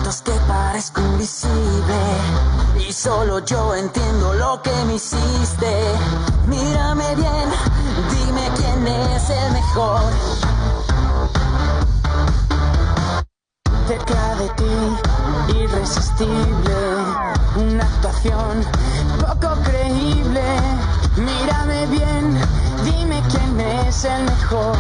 momentos que parezco invisible y solo yo entiendo lo que me hiciste. Mírame bien, dime quién es el mejor. Cerca de ti, irresistible, una actuación poco creíble. Mírame bien, dime quién es el mejor.